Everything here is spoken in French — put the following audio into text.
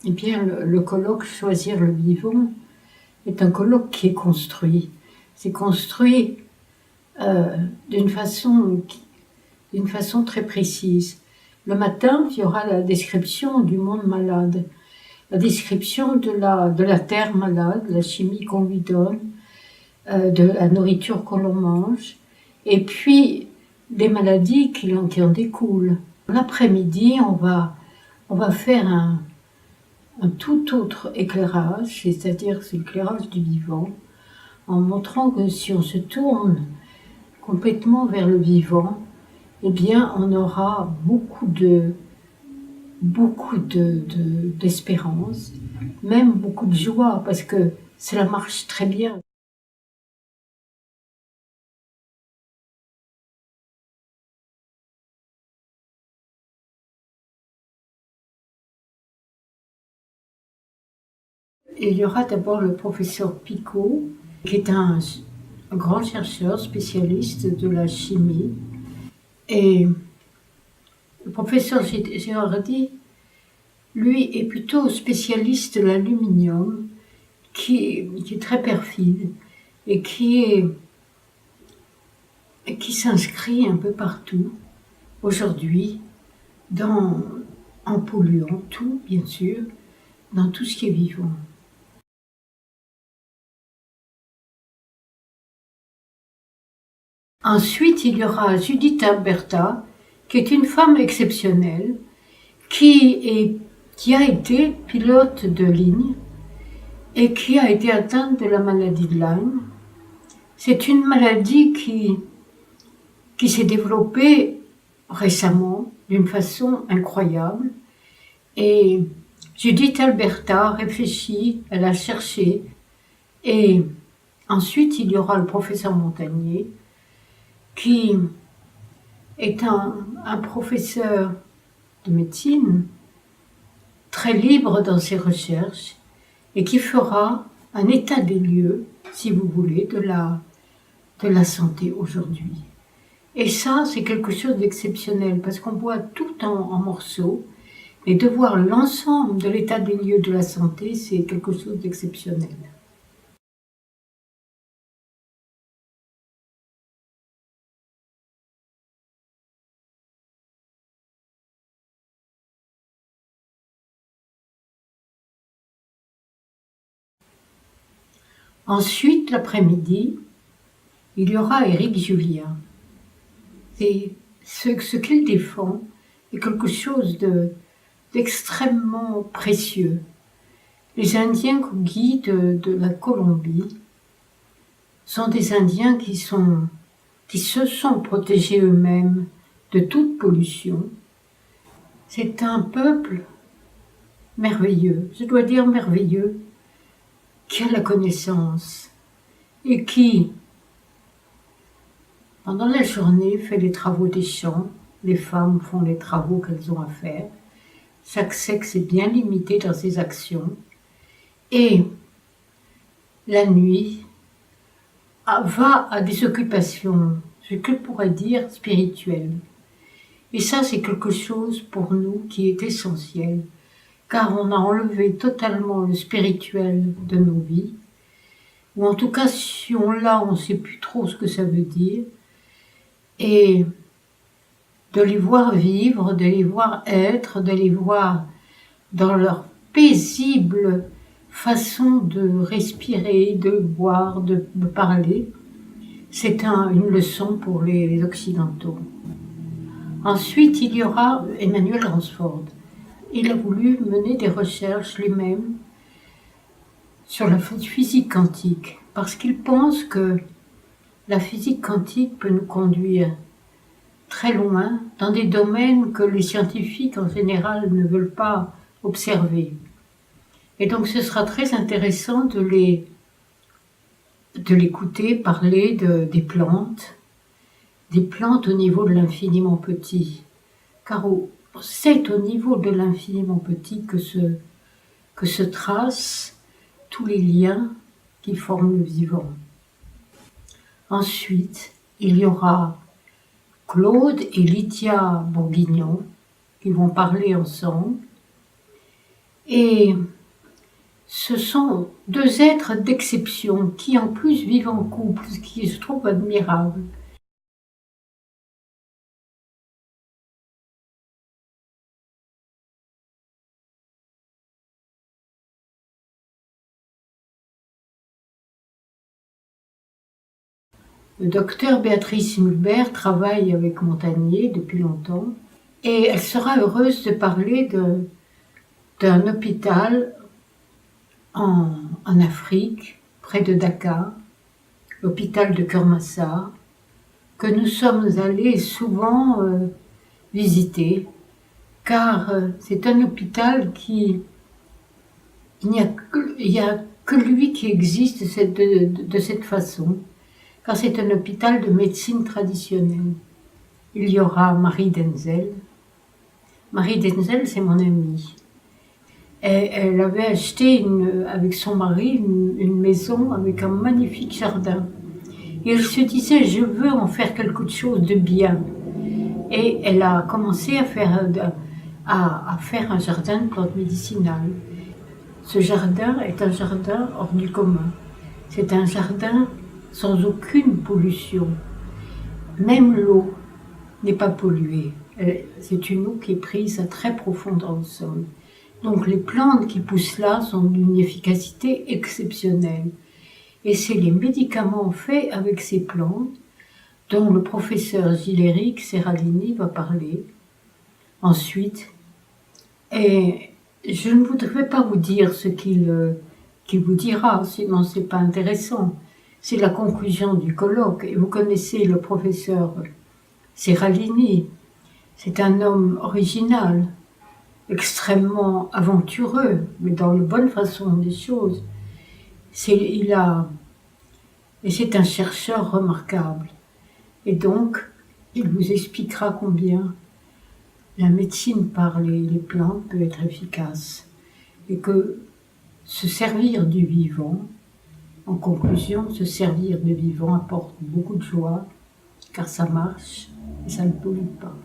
Eh bien, le colloque Choisir le vivant est un colloque qui est construit. C'est construit euh, d'une façon, d'une façon très précise. Le matin, il y aura la description du monde malade, la description de la terre malade, la chimie qu'on lui donne, de la nourriture que l'on mange, et puis des maladies qui en découlent. L'après-midi, on va faire un tout autre éclairage, c'est-à-dire c'est l'éclairage du vivant, en montrant que si on se tourne complètement vers le vivant, eh bien on aura d'espérance, même beaucoup de joie, parce que cela marche très bien. Il y aura d'abord le professeur Picot, qui est un grand chercheur spécialiste de la chimie. Et le professeur Girardi, lui, est plutôt spécialiste de l'aluminium, qui est très perfide et qui s'inscrit un peu partout aujourd'hui en polluant tout, bien sûr, dans tout ce qui est vivant. Ensuite, il y aura Judith Alberta, qui est une femme exceptionnelle, qui a été pilote de ligne et qui a été atteinte de la maladie de Lyme. C'est une maladie qui s'est développée récemment d'une façon incroyable. Et Judith Alberta réfléchit, elle a cherché. Et ensuite, il y aura le professeur Montagnier, qui est un professeur de médecine très libre dans ses recherches et qui fera un état des lieux, si vous voulez, de la santé aujourd'hui. Et ça, c'est quelque chose d'exceptionnel parce qu'on voit tout en morceaux, et de voir l'ensemble de l'état des lieux de la santé, c'est quelque chose d'exceptionnel. Ensuite, l'après-midi, il y aura Éric Julien. Et ce qu'il défend est quelque chose d'extrêmement précieux. Les Indiens Kogi de la Colombie sont des Indiens qui se sont protégés eux-mêmes de toute pollution. C'est un peuple merveilleux, je dois dire merveilleux, qui a la connaissance et qui, pendant la journée, fait les travaux des champs. Les femmes font les travaux qu'elles ont à faire. Chaque sexe est bien limité dans ses actions. Et la nuit, va à des occupations, ce que pourrait dire spirituelles. Et ça, c'est quelque chose pour nous qui est essentiel, car on a enlevé totalement le spirituel de nos vies, ou en tout cas, si on l'a, on ne sait plus trop ce que ça veut dire, et de les voir vivre, de les voir être, de les voir dans leur paisible façon de respirer, de boire, de parler, c'est une leçon pour les Occidentaux. Ensuite, il y aura Emmanuel Ransford. Il a voulu mener des recherches lui-même sur la physique quantique, parce qu'il pense que la physique quantique peut nous conduire très loin dans des domaines que les scientifiques en général ne veulent pas observer. Et donc ce sera très intéressant de l'écouter parler des plantes au niveau de l'infiniment petit. Car c'est au niveau de l'infiniment petit que se tracent tous les liens qui forment le vivant. Ensuite, il y aura Claude et Lydia Bourguignon qui vont parler ensemble. Et ce sont deux êtres d'exception qui en plus vivent en couple, ce qui je trouve admirable. Le docteur Béatrice Mulbert travaille avec Montagnier depuis longtemps et elle sera heureuse de parler d'un hôpital en Afrique, près de Dakar, l'hôpital de Kermassar, que nous sommes allés souvent visiter, car c'est un hôpital il n'y a que lui qui existe de cette façon, car c'est un hôpital de médecine traditionnelle. Il y aura Marie Denzel. Marie Denzel, c'est mon amie. Et elle avait acheté avec son mari une maison avec un magnifique jardin. Et elle se disait, je veux en faire quelque chose de bien. Et elle a commencé à faire un jardin de plantes médicinales. Ce jardin est un jardin hors du commun. C'est un jardin sans aucune pollution. Même l'eau n'est pas polluée. C'est une eau qui est prise à très profondeur dans le sol. Donc les plantes qui poussent là sont d'une efficacité exceptionnelle. Et c'est les médicaments faits avec ces plantes dont le professeur Giléric Serralini va parler ensuite. Et je ne voudrais pas vous dire ce qu'il vous dira, sinon c'est pas intéressant. C'est la conclusion du colloque. Et vous connaissez le professeur Serralini. C'est un homme original, extrêmement aventureux, mais dans la bonne façon des choses. Et c'est un chercheur remarquable. Et donc, il vous expliquera combien la médecine par les plantes peut être efficace. Et que se servir du vivant, en conclusion, se servir du vivant apporte beaucoup de joie, car ça marche et ça ne pollue pas.